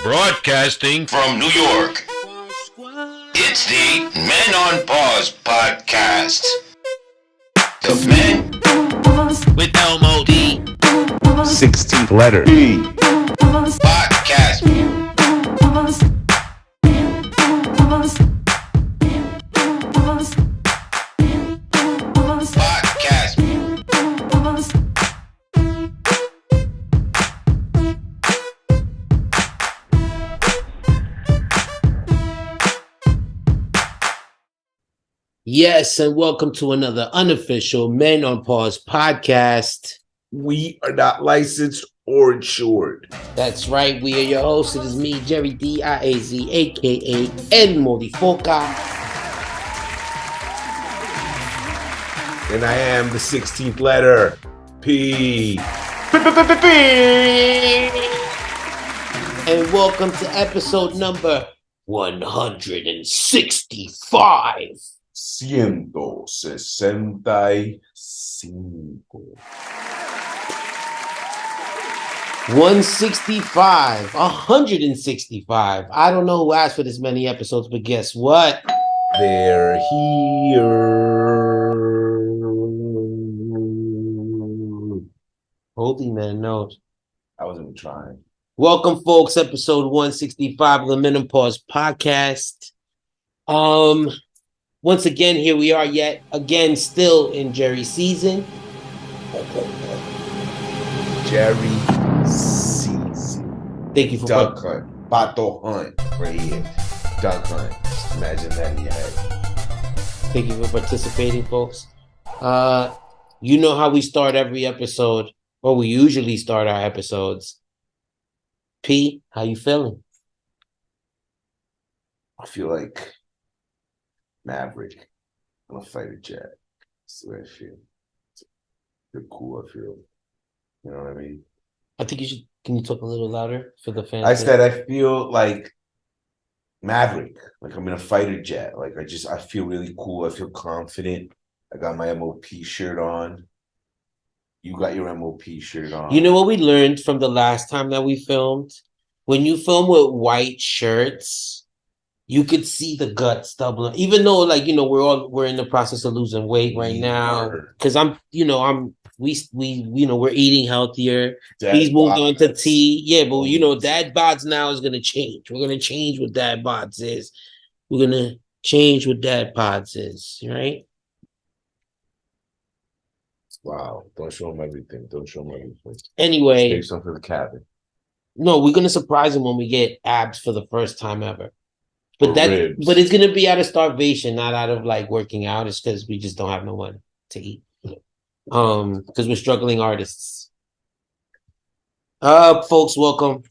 Broadcasting from New York, it's the Men on Pause podcast. The Men with LMOD 16th letter P podcast. Yes, and welcome to another unofficial Men on Pause podcast. We are not licensed or insured. That's right. We are your hosts. It is me, Jerry D.I.A.Z., a.k.a. El Modifoca. And I am the 16th letter P. And welcome to episode number 165. 165. 165. I don't know who asked for this many episodes, but guess what? They're here. Holding that note. I wasn't trying. Welcome, folks. Episode 165 of the Men on Pause podcast. Once again, here we are yet again, still in Jerry season. Jerry season. Thank you for duck hunt. Pato hunt right here. Duck hunt. Just imagine that in your head. Thank you for participating, folks. You know how we start every episode, or we usually start our episodes. P, how you feeling? I feel like Maverick on a fighter jet. That's the way I feel. Feel cool, I feel. You know what I mean? I think you should. Can you talk a little louder for the fans? I said I feel like Maverick. Like I'm in a fighter jet. Like I feel really cool. I feel confident. I got my MOP shirt on. You got your MOP shirt on. You know what we learned from the last time that we filmed? When you film with white shirts, you could see the guts doubling. Even though, like, you know, we're in the process of losing weight right now. Because we're eating healthier. He's moved on to tea. Yeah, but you know, dad bods now is gonna change. We're gonna change what dad bods is. We're gonna change what dad bods is, right? Wow. Don't show him everything. Anyway. Save some for the cabin. No, we're gonna surprise him when we get abs for the first time ever. But ribs. But it's gonna be out of starvation, not out of like working out. It's because we just don't have no money to eat. Because we're struggling artists. Folks, welcome.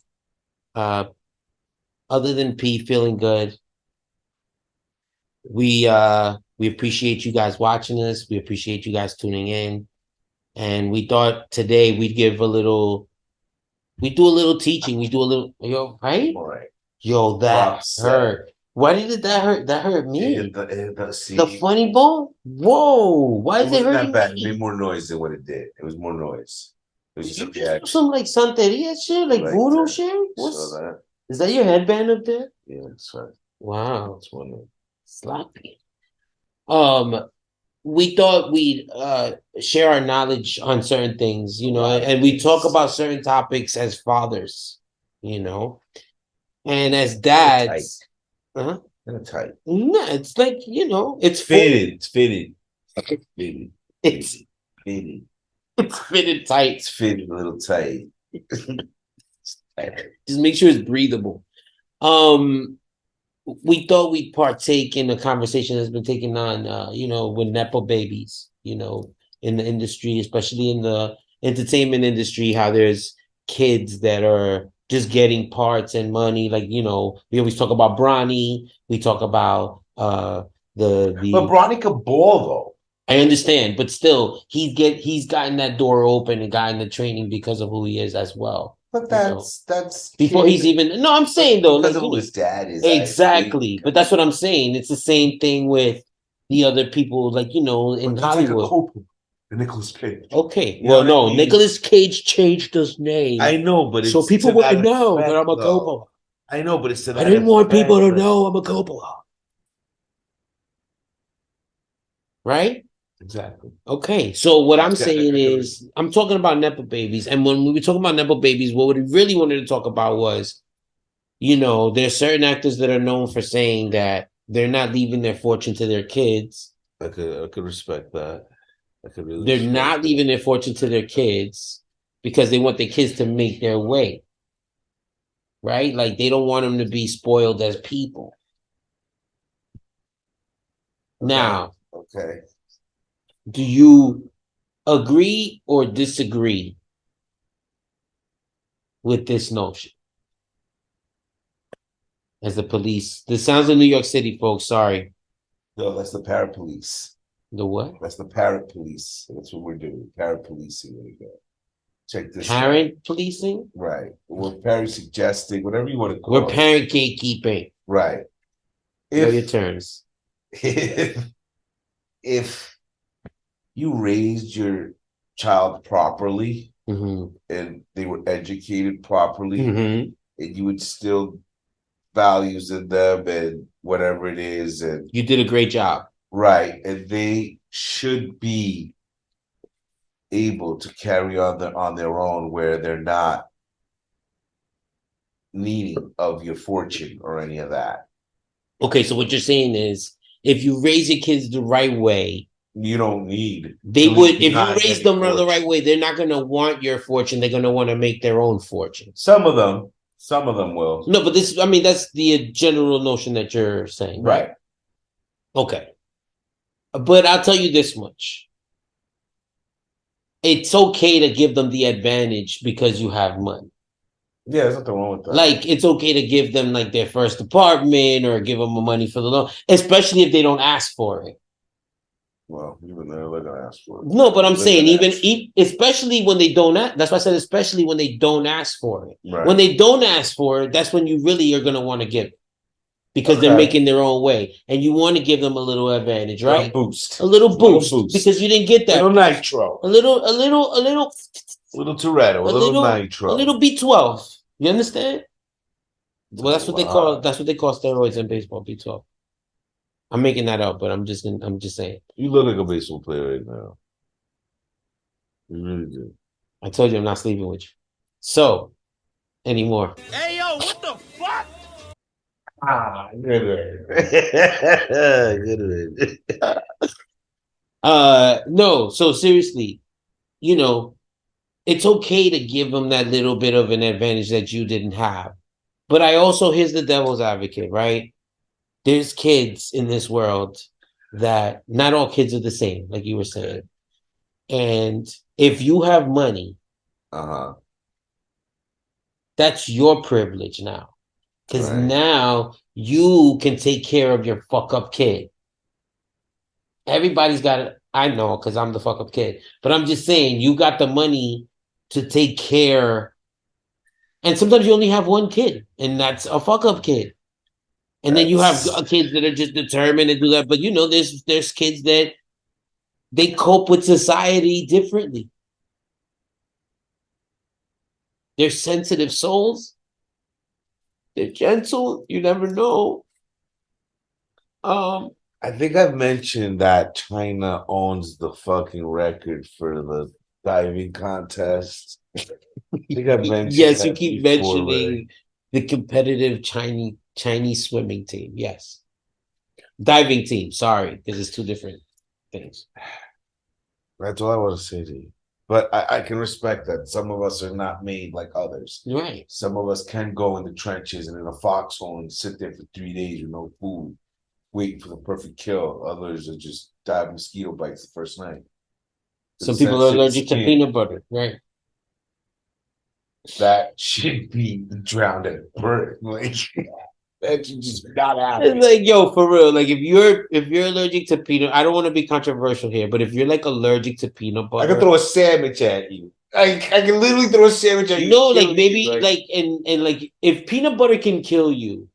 Other than P feeling good, we appreciate you guys watching us. We appreciate you guys tuning in. And we thought today we'd do a little teaching. We do a little, right? All right. Yo, that hurt. Why did that hurt? That hurt me. The funny bone? Whoa. Why is it hurting that bad. me? It made more noise than what it did. It was more noise. It was Did you just do some like Santeria shit? Like voodoo shit? Is that your headband up there? Yeah, that's right. Wow. That's one. Sloppy. We thought we'd share our knowledge on certain things, you know, and we talk about certain topics as fathers, you know, and as dads. Kind of tight. No, it's like, you know, it's fitted. It's fitted tight. It's fitted a little tight. Just make sure it's breathable. We thought we'd partake in a conversation that's been taken on, you know, with Nepo babies, you know, in the industry, especially in the entertainment industry, how there's kids that are just getting parts and money. Like, you know, we always talk about Bronny. We talk about But Bronny could ball, though. I understand, but still, he's gotten that door open and gotten the training because of who he is as well. But that's before he's even. No, I'm saying though, because like, of who his dad is. Exactly, but that's what I'm saying. It's the same thing with the other people, like, you know, in Hollywood. Nicolas Cage. Okay, well, no, I mean? Nicolas Cage changed his name. I know, but so people wouldn't know that I'm a Copo. I know, but it's to that I didn't want people to effect, like- know I'm a Coppola. Right? Exactly. Okay. So what I'm Yeah, saying I can is I'm talking about Nepo babies. And when we were talking about Nepo babies, what we really wanted to talk about was, there's certain actors that are known for saying that they're not leaving their fortune to their kids. I could respect that. I could really They're respect not that. leaving their fortune to their kids because they want their kids to make their way. Right? Like they don't want them to be spoiled as people. Okay. Now, Okay. do you agree or disagree with this notion? As the police, this sounds in New York City, folks. Sorry. No, that's the parapolice. The what? That's the parrot police. That's what we're doing. Parrot policing. There you go. Check this out. Parent policing? Right. We're parent suggesting, whatever you want to call We're it. parent gatekeeping. Right. What are your terms? If you raised your child properly Mm-hmm. and they were educated properly, Mm-hmm. and you would still values in them and whatever it is, and You did a great job. right, and they should be able to carry on their own where they're not needing of your fortune or any of that. Okay, so what you're saying is if you raise your kids the right way, You don't need they to would, leave if you behind raise any them the fortune. right way, they're not going to want your fortune. They're going to want to make their own fortune. Some of them will. No, but that's the general notion that you're saying, right? Okay. But I'll tell you this much. It's okay to give them the advantage because you have money. Yeah, there's nothing wrong with that. Like, it's okay to give them like their first apartment or give them money for the loan, especially if they don't ask for it. Well, even they're gonna ask for it. No, but I'm They're saying gonna especially when they don't ask. That's why I said especially when they don't ask for it. Right. When they don't ask for it, that's when you really are going to want to give it because they're Okay. making their own way, and you want to give them a little advantage, right? boost. A little boost because you didn't get that. Little nitro. A little Little Toretto. A little nitro. A little B12. You understand? Well, that's what they call. Wow. That's what they call steroids in baseball. B12. I'm making that up, but I'm just saying. You look like a baseball player right now. You really do. I told you I'm not sleeping with you. So, anymore. Hey, yo, what the fuck? Good. Good. No. So seriously, it's okay to give them that little bit of an advantage that you didn't have. But here's the devil's advocate, right? There's kids in this world that not all kids are the same, like you were saying. And if you have money, that's your privilege now. Because now you can take care of your fuck up kid. Everybody's got it. I know because I'm the fuck up kid. But I'm just saying, you got the money to take care. And sometimes you only have one kid, and that's a fuck up kid. And then you have kids that are just determined to do that. But there's kids that they cope with society differently. They're sensitive souls. They're gentle. You never know. I think I've mentioned that China owns the fucking record for the diving contest. I think I've mentioned yes, that you keep before, mentioning the competitive Chinese swimming team. Yes. Diving team, sorry, because it's two different things. That's all I want to say to you. But I can respect that. Some of us are not made like others. Right. Some of us can go in the trenches and in a foxhole and sit there for 3 days with no food, waiting for the perfect kill. Others are just die of mosquito bites the first night. Some people are allergic to peanut butter, right? That should be drowned at birth. Like that should just not happen. It's like, yo, for real. Like if you're allergic to peanut, I don't want to be controversial here, but if you're like allergic to peanut butter, I can throw a sandwich at you. I can literally throw a sandwich at you. No, like maybe like and like if peanut butter can kill you,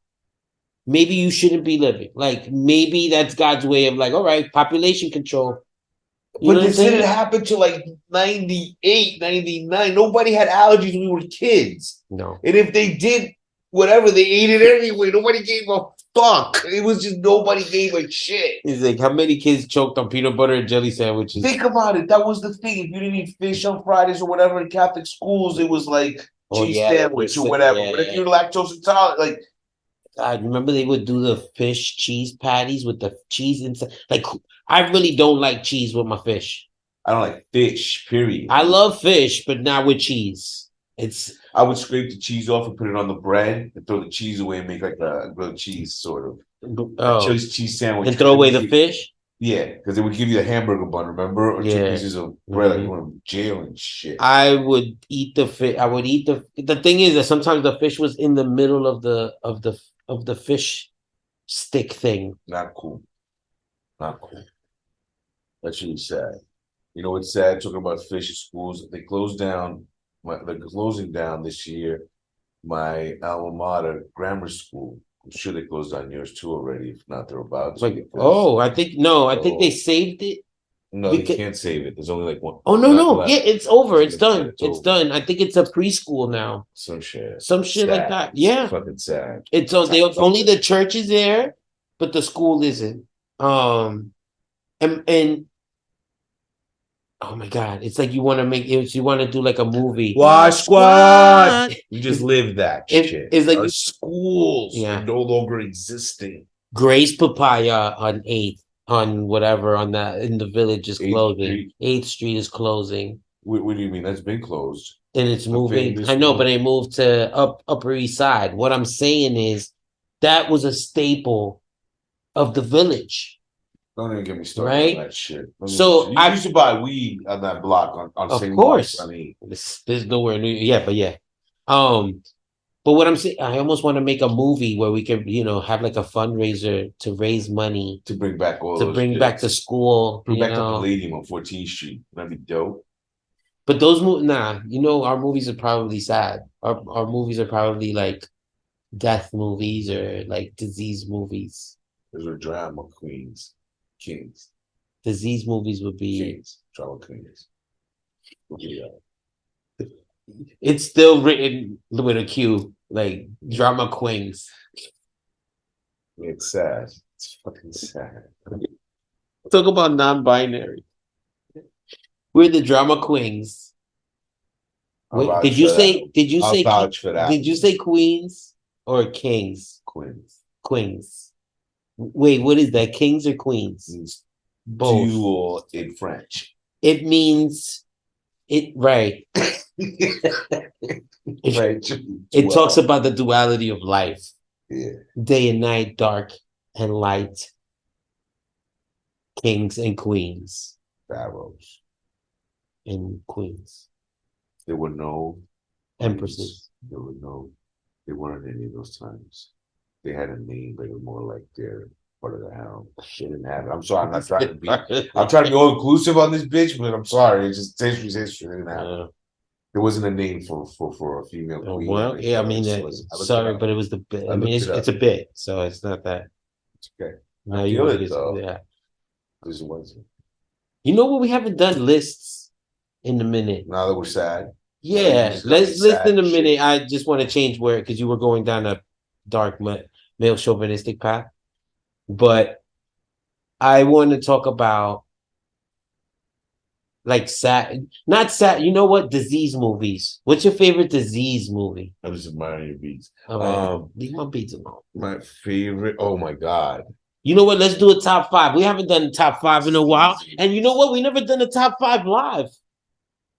maybe you shouldn't be living. Like maybe that's God's way of like, all right, population control. But this didn't happen to like 98, 99. Nobody had allergies when we were kids. No. And if they did, whatever, they ate it anyway. Nobody gave a fuck. It was just nobody gave a shit. He's like, how many kids choked on peanut butter and jelly sandwiches? Think about it. That was the thing. If you didn't eat fish on Fridays or whatever in Catholic schools, it was like cheese sandwich or whatever. Yeah. But if you're lactose intolerant, like I remember they would do the fish cheese patties with the cheese inside. Like, I really don't like cheese with my fish. I don't like fish, period. I love fish, but not with cheese. I would scrape the cheese off and put it on the bread and throw the cheese away and make like a grilled cheese sort of. A cheese sandwich. And throw away the fish? Yeah, because it would give you the hamburger bun, remember? Or 2 pieces of bread, like going to jail and shit. I would eat the fish. I would eat the thing is that sometimes the fish was in the middle of the fish stick thing. Not cool. Not cool. That's really sad. You know what's sad? Talking about fish at schools, they closed down. They're closing down this year. My alma mater, grammar school. I'm sure they closed down yours too already. If not, they're about to. I think they saved it. No, they can't save it. There's only like one. Oh no! Yeah, it's over. It's done. It's done. I think it's a preschool now. Some shit sad. Like that. Yeah, it's fucking sad. It's only the church is there, but the school isn't. And oh my god, it's like you want to do like a movie. Wash Squad. You just live that shit. It's like our schools are no longer existing. Grace Papaya on 8th. On whatever on that in the village is closing. 8th Street is closing. What do you mean? That's been closed. And it's moving. I know, but it moved to Upper East Side. What I'm saying is that was a staple of the village. Don't even get me started on that shit. So I used to buy weed on that block on St. Course. Mark's. There's nowhere near. Yeah, but yeah. But what I'm saying, I almost want to make a movie where we can, have like a fundraiser to raise money to bring back back the school, bring back the Palladium on 14th Street. That'd be dope. But those movies, our movies are probably sad. Our movies are probably like death movies or like disease movies. Those are drama queens, kings. Disease movies would be kings, drama queens. Yeah. It's still written with a Q, like drama queens. It's sad. It's fucking sad. Talk about non-binary. We're the drama queens. Wait, did you say queens or kings? Queens. Wait, what is that? Kings or queens? Both. Dual in French. It means right. It talks about the duality of life. Yeah. Day and night, dark and light. Kings and queens. Pharaohs. And queens. There were no empresses. There weren't any of those times. They had a name, but it was more like they're part of the harem. They didn't have it. I'm sorry, I'm trying to be all inclusive on this bitch, but I'm sorry. It's just history's history. They didn't have it. There wasn't a name for a female queen. Well, yeah, I mean, sorry, but it was the bit. I mean, it's a bit, so it's not that. It's okay. No, you it though. Yeah. Because it wasn't. You know what? We haven't done lists in a minute. Now that we're sad. Yeah, let's list in a minute. I just want to change where because you were going down a dark male chauvinistic path, but I want to talk about like not sad. You know what? Disease movies. What's your favorite disease movie? I'm just admiring your beats. Leave my beats alone. My favorite. Oh my god. You know what? Let's do a top 5. We haven't done top 5 in a while, and you know what? We never done a top 5 live.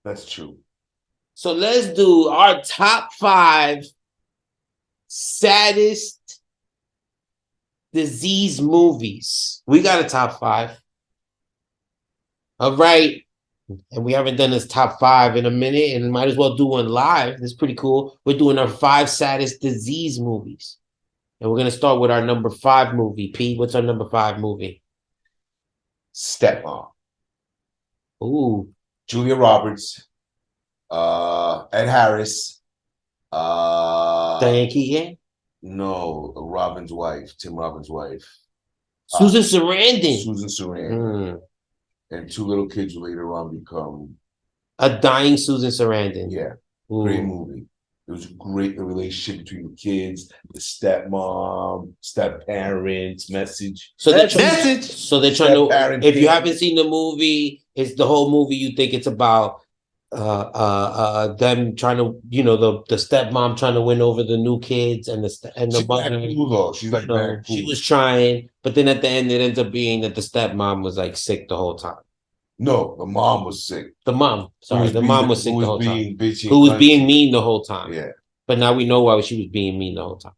That's true. So let's do our top 5 saddest disease movies. We got a top 5. All right. And we haven't done this top 5 in a minute, and might as well do one live. That's pretty cool. We're doing our 5 saddest disease movies. And we're going to start with our number 5 movie. P, what's our number 5 movie? Stepmom. Ooh. Julia Roberts. Ed Harris. Diane Keaton? No, Robin's wife. Tim Robbins' wife. Susan Sarandon. Susan Sarandon. And 2 little kids who later on become... A dying Susan Sarandon. Yeah. Ooh. Great movie. It was great, the relationship between the kids, the stepmom, step parents, message. So they're trying to. Step-parenting. If you haven't seen the movie, it's the whole movie. You think it's about them trying to, the stepmom trying to win over the new kids and the She's mother. cool though. She's like very cool. She was trying, but then at the end it ends up being that the stepmom was like sick the whole time. No, the mom was sick. The mom, sorry, the mom was sick the whole time. Bitchy Who was being mean the whole time. Yeah. But now we know why she was being mean the whole time.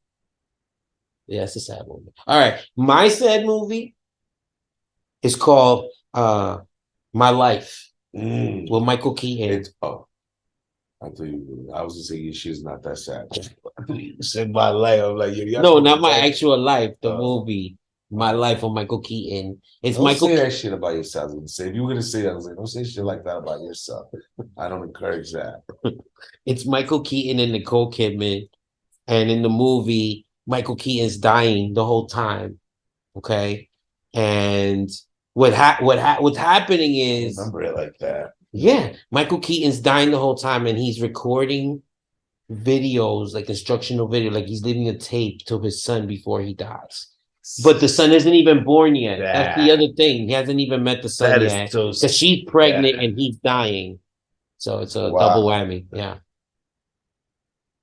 Yeah, it's a sad movie. All right. My sad movie is called My Life with Michael Keaton. I was gonna say she's not that sad. You said My Life. I'm like, no, not My Actual Life. The movie My Life with Michael Keaton. It's don't Michael. Say that shit about yourself. I was gonna say if you were gonna say that, I was like, don't say shit like that about yourself. I don't encourage that. It's Michael Keaton and Nicole Kidman, and in the movie, Michael Keaton's dying the whole time. Okay, and what's happening is I remember it like that. Yeah, Michael Keaton's dying the whole time, and he's recording videos, like instructional video, like he's leaving a tape to his son before he dies. But the son isn't even born yet. That's the other thing. He hasn't even met the son yet. Because she's pregnant and he's dying. So it's a double whammy. Yeah.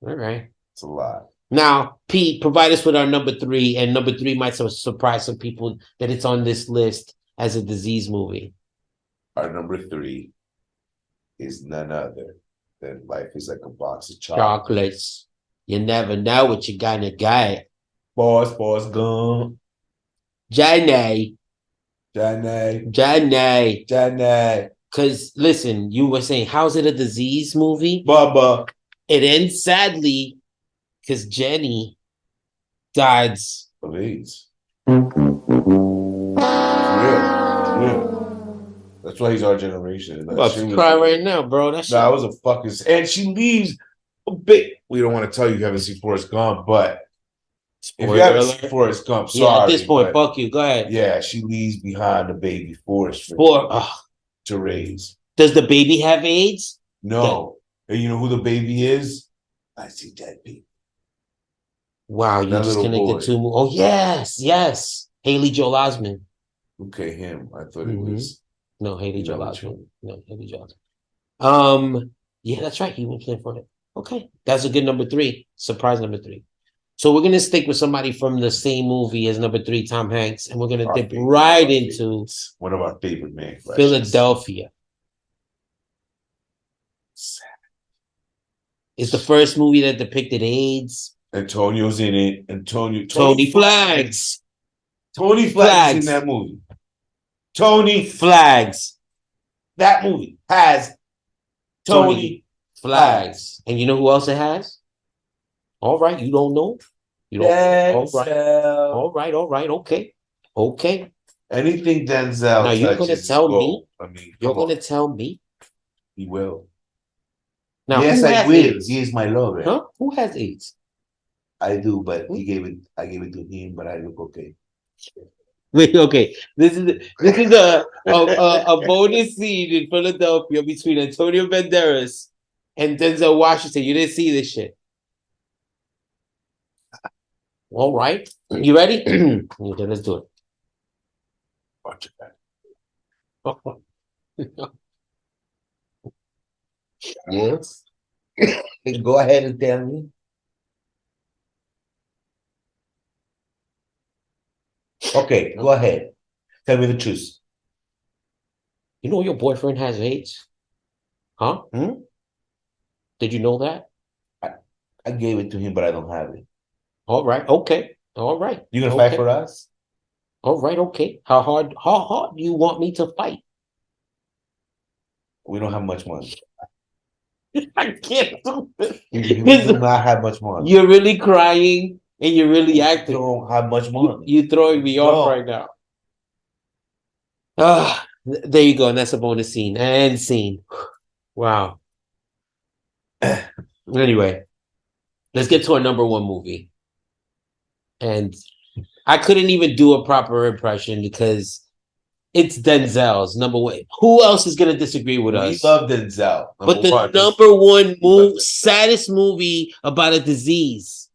All right. It's a lot. Now, Pete, provide us with our number 3, and number 3 might surprise some people that it's on this list as a disease movie. Our number 3 is none other than Life is Like a Box of Chocolates. You never know what you're gonna get. Boss gone. Jenny. Because listen, you were saying, how's it a disease movie? Bubba. It ends sadly because Jenny died of AIDS. Real. That's why he's our generation. I'm about to cry right now, bro. That was a fucking. And she leaves a bit. We don't want to tell you haven't seen Forrest Gump, but if you haven't seen Forrest Gump, sorry. At this point, fuck you. Go ahead. Yeah, she leaves behind the baby Forrest to raise. Does the baby have AIDS? No. And you know who the baby is? I see dead people. Wow, you just connected 2 more. Oh, yes. Haley Joel Osment. Okay, him. I thought it was. No, Haley Joel Osment. Yeah, that's right. He was playing for it. Okay, that's a good number 3. Surprise number 3. So we're gonna stick with somebody from the same movie as number 3, Tom Hanks, and we're gonna dip right into one of our favorite men, Philadelphia. It's the first movie that depicted AIDS. Antonio's in it. Tony Flags. Tony Flags in that movie. Tony Flags. That movie has Tony Flags. And you know who else it has? All right, you don't know? You don't. All right. Okay. Anything Denzel. Now you're gonna tell me. You're gonna tell me. He will. Now, yes, I will. He is my lover. Huh? Who has AIDS? I do, but I gave it to him, but I look okay. Wait, okay. This is a bonus scene in Philadelphia between Antonio Banderas and Denzel Washington. You didn't see this shit. All right. You ready? Okay, let's do it. Watch it back. Yes. Go ahead and tell me. Okay, go ahead. Tell me the truth. You know your boyfriend has AIDS? Huh? Did you know that? I gave it to him, but I don't have it. All right. Okay. All right. You gonna fight for us? All right. Okay. How hard do you want me to fight? We don't have much money. I can't do this. You do not have much money. You're really crying and you're really acting. You don't have much money. You're throwing me off right now. There you go. And that's a bonus scene. And scene. Wow. Anyway, let's get to our number 1 movie. And I couldn't even do a proper impression because It's Denzel's number one. Who else is gonna disagree with We us? love Denzel. But the one. number one saddest movie about a disease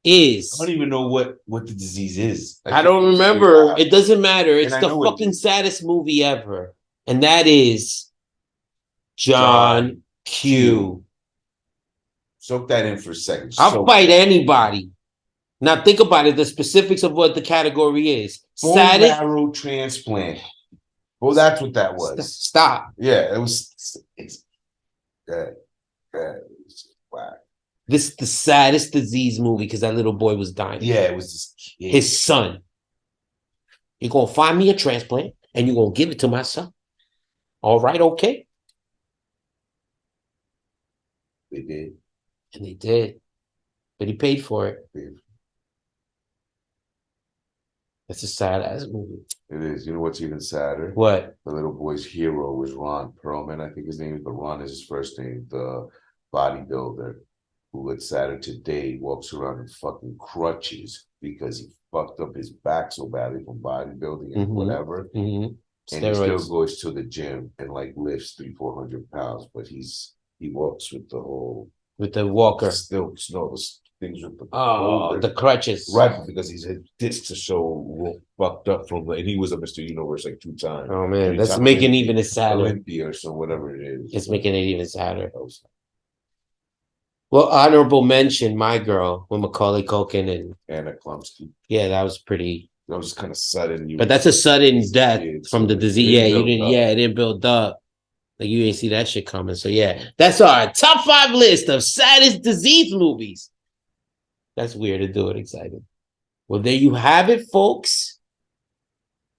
is. I don't even know what the disease is. I don't remember. It doesn't matter. It's the fucking saddest movie ever. And that is John Q. Soak that in for a second. I'll fight anybody. Now think about it, the specifics of what the category is. Bone Saddest marrow transplant. Well, that's what that was. Stop. Yeah, it was. It's wow. This is the saddest disease movie because that little boy was dying. Yeah, it was this kid. His son. You're gonna find me a transplant and you're gonna give it to my son. All right, okay. They did. And they did. But he paid for it. That's a sad ass movie. It is. You know what's even sadder? What? The little boy's hero was Ron Perlman. I think his name is, but Ron is his first name. The bodybuilder who at Saturday today walks around in fucking crutches because he fucked up his back so badly from bodybuilding and whatever. And he still goes to the gym and like lifts 300-400 pounds, but he walks with the walker. Still those things with the crutches. Right, because he's had discs are so fucked up from, and he was a Mr. Universe like 2 times. Oh man, that's making it even sadder. Olympia or so whatever it is. It's making it even sadder. Well, honorable mention, My Girl with Macaulay Culkin and Anna Klumsky. Yeah, that was pretty. That was kind of sudden. But that's a sudden death from the disease. Yeah, you didn't. Yeah, it didn't build up. Like you didn't see that shit coming. So yeah, that's our top 5 list of saddest disease movies. That's weird to do it. Exciting. Well, there you have it, folks.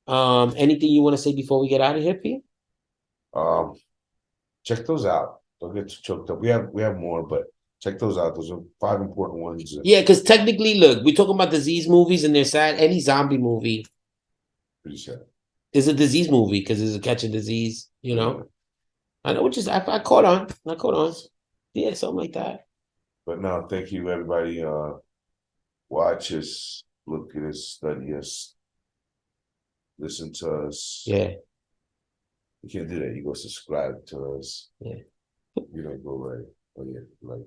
Anything you want to say before we get out of here, Pete? Check those out. Don't get too choked up. We have more, but check those out. Those are 5 important ones. Yeah, because technically, look, we're talking about disease movies and they're sad. Any zombie movie pretty sad is a disease movie because it's a catching disease, you know? Yeah. I know, which is I caught on. Yeah, something like that. But no, thank you, everybody. Watch us, look at us, study us, listen to us. Yeah. You can't do that. You go subscribe to us. Yeah. You don't go right. Oh yeah, like.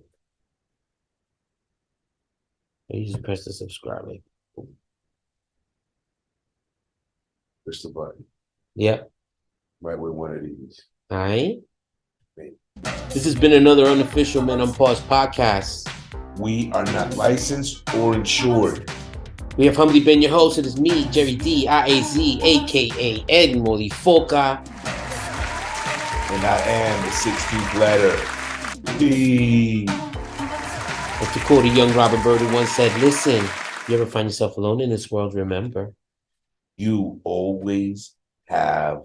You just press the subscribe. Push the button. Yep. Right with one of these. All right. This has been another unofficial Men on Pause podcast. We are not licensed or insured. We have humbly been your host. It is me, Jerry D, IAZ, aka Ed Molifoca. And I am the 16th letter. D. As to quote a young Robert Bird who once said, listen, you ever find yourself alone in this world, remember, you always have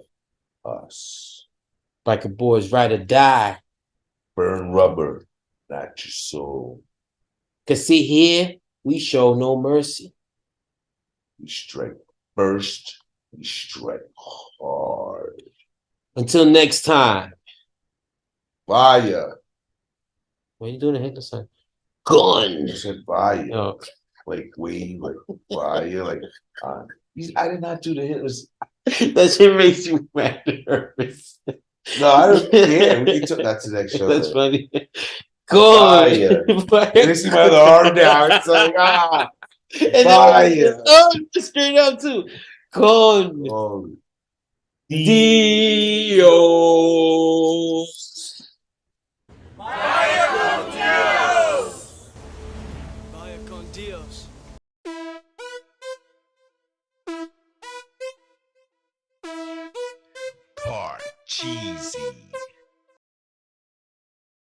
us. Like a boy's ride or die. Burn rubber, not your soul. Cause see here, we show no mercy. We strike first, we strike hard. Until next time. Fire. What are you doing to hit the sun? Gun. I said fire. Oh. Like wave, like fire, like I did not do the Hitler's. That shit makes you mad nervous. No, I don't care. We can talk that to the next show. That's funny. Good. Fire. You see my other arm down. It's like, and fire. Oh, straight up too. Con. Oh. Dios. Vaya con Dios. Vaya con Dios. Part cheesy.